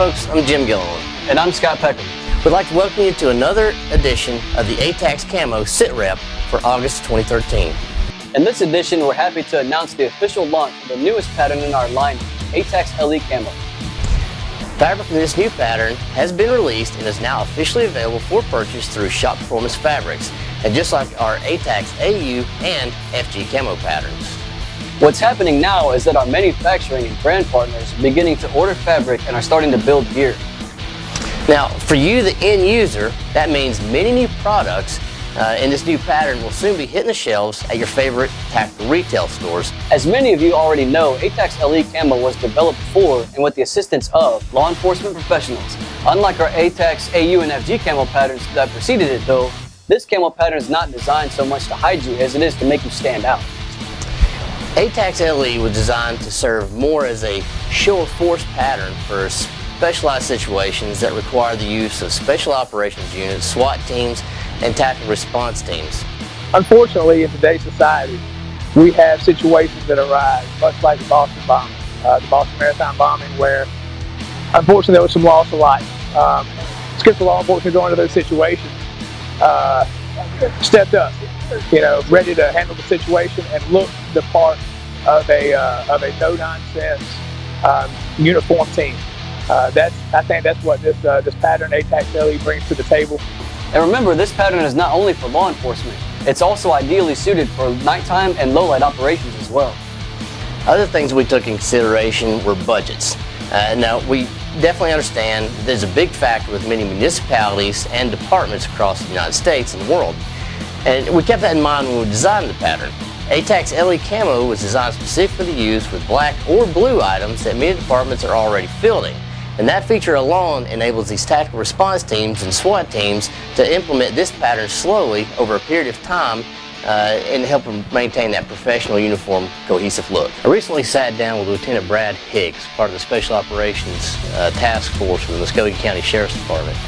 folks, I'm Jim Gilliland. And I'm Scott Peckham. We'd like to welcome you to another edition of the A-TACS Camo SITREP for August 2013. In this edition, we're happy to announce the official launch of the newest pattern in our line, A-TACS LE Camo. Fabric in this new pattern has been released and is now officially available for purchase through Shop Performance Fabrics, and just like our A-TACS AU and FG Camo patterns. What's happening now is that our manufacturing and brand partners are beginning to order fabric and are starting to build gear. Now, for you, the end user, that means many new products in this new pattern will soon be hitting the shelves at your favorite tactical retail stores. As many of you already know, A-TACS LE Camo was developed for and with the assistance of law enforcement professionals. Unlike our A-TACS AU and FG Camo patterns that preceded it though, this camo pattern is not designed so much to hide you as it is to make you stand out. A-TACS LE was designed to serve more as a show of force pattern for specialized situations that require the use of special operations units, SWAT teams, and tactical response teams. Unfortunately, in today's society, we have situations that arise, much like the Boston bombing, the Boston Maritime bombing, where unfortunately there was some loss of life. It's good for law enforcement to go into those situations, stepped up, ready to handle the situation and look the part of a no-nonsense uniform team. I think that's what this pattern A-TACS LE brings to the table. And remember, this pattern is not only for law enforcement, it's also ideally suited for nighttime and low-light operations as well. Other things we took in consideration were budgets. Now, we definitely understand there's a big factor with many municipalities and departments across the United States and the world. And we kept that in mind when we designed the pattern. A-TACS LE Camo was designed specifically to use with black or blue items that many departments are already fielding. And that feature alone enables these tactical response teams and SWAT teams to implement this pattern slowly over a period of time and help them maintain that professional uniform cohesive look. I recently sat down with Lieutenant Brad Hicks, part of the Special Operations Task Force for the Muskogee County Sheriff's Department.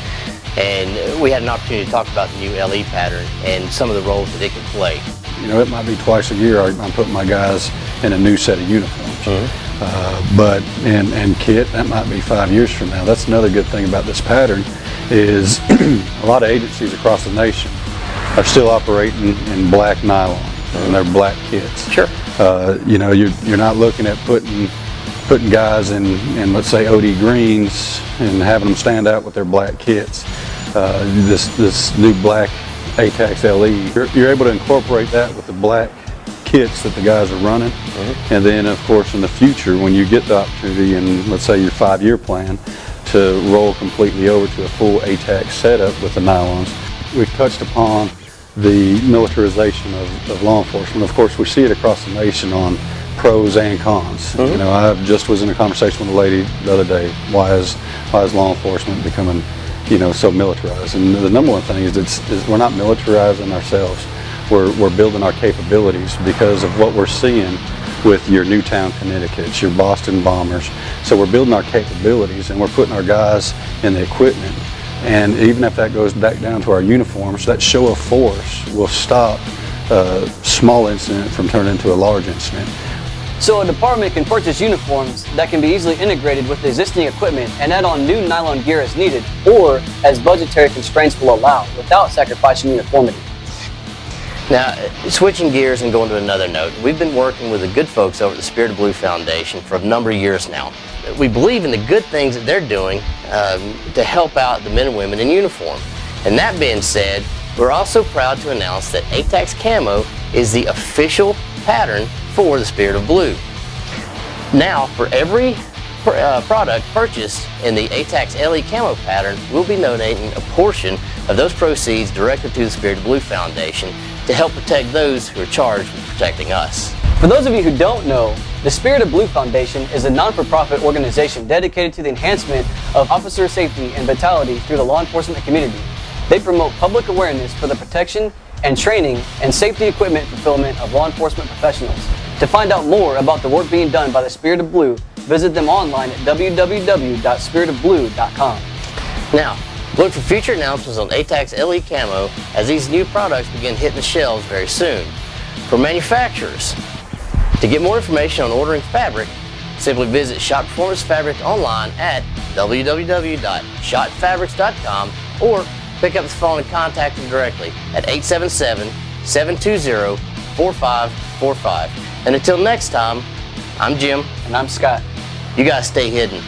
And we had an opportunity to talk about the new LE pattern and some of the roles that it can play. It might be twice a year I'm putting my guys in a new set of uniforms. And kit, that might be 5 years from now. That's another good thing about this pattern is a lot of agencies across the nation are still operating in black nylon and they're black kits. Sure. You're not looking at putting guys in let's say OD greens and having them stand out with their black kits. This new black A-TACS LE, you're able to incorporate that with the black kits that the guys are running. And then of course in the future when you get the opportunity in let's say your 5-year plan to roll completely over to a full A-TACS setup with the nylons. We've touched upon the militarization of law enforcement. Of course we see it across the nation on pros and cons. I just was in a conversation with a lady the other day, why is law enforcement becoming so militarized? And the number one thing is we're not militarizing ourselves. We're building our capabilities because of what we're seeing with your Newtown Connecticut's, your Boston bombers. So we're building our capabilities and we're putting our guys in the equipment. And even if that goes back down to our uniforms, that show of force will stop a small incident from turning into a large incident. So a department can purchase uniforms that can be easily integrated with the existing equipment and add on new nylon gear as needed or as budgetary constraints will allow without sacrificing uniformity. Now, switching gears and going to another note, we've been working with the good folks over at the Spirit of Blue Foundation for a number of years now. We believe in the good things that they're doing to help out the men and women in uniform. And that being said, we're also proud to announce that A-TACS Camo is the official pattern for the Spirit of Blue. Now, for every product purchased in the A-TACS LE Camo pattern, we'll be donating a portion of those proceeds directly to the Spirit of Blue Foundation to help protect those who are charged with protecting us. For those of you who don't know, the Spirit of Blue Foundation is a non-for-profit organization dedicated to the enhancement of officer safety and vitality through the law enforcement community. They promote public awareness for the protection and training and safety equipment fulfillment of law enforcement professionals. To find out more about the work being done by the Spirit of Blue, visit them online at www.spiritofblue.com. Now, look for future announcements on A-TACS LE Camo as these new products begin hitting the shelves very soon. For manufacturers, to get more information on ordering fabric, simply visit Shot Performance Fabric online at www.shotfabrics.com or pick up the phone and contact them directly at 877-720-4545. And until next time, I'm Jim. And I'm Scott. You guys stay hidden.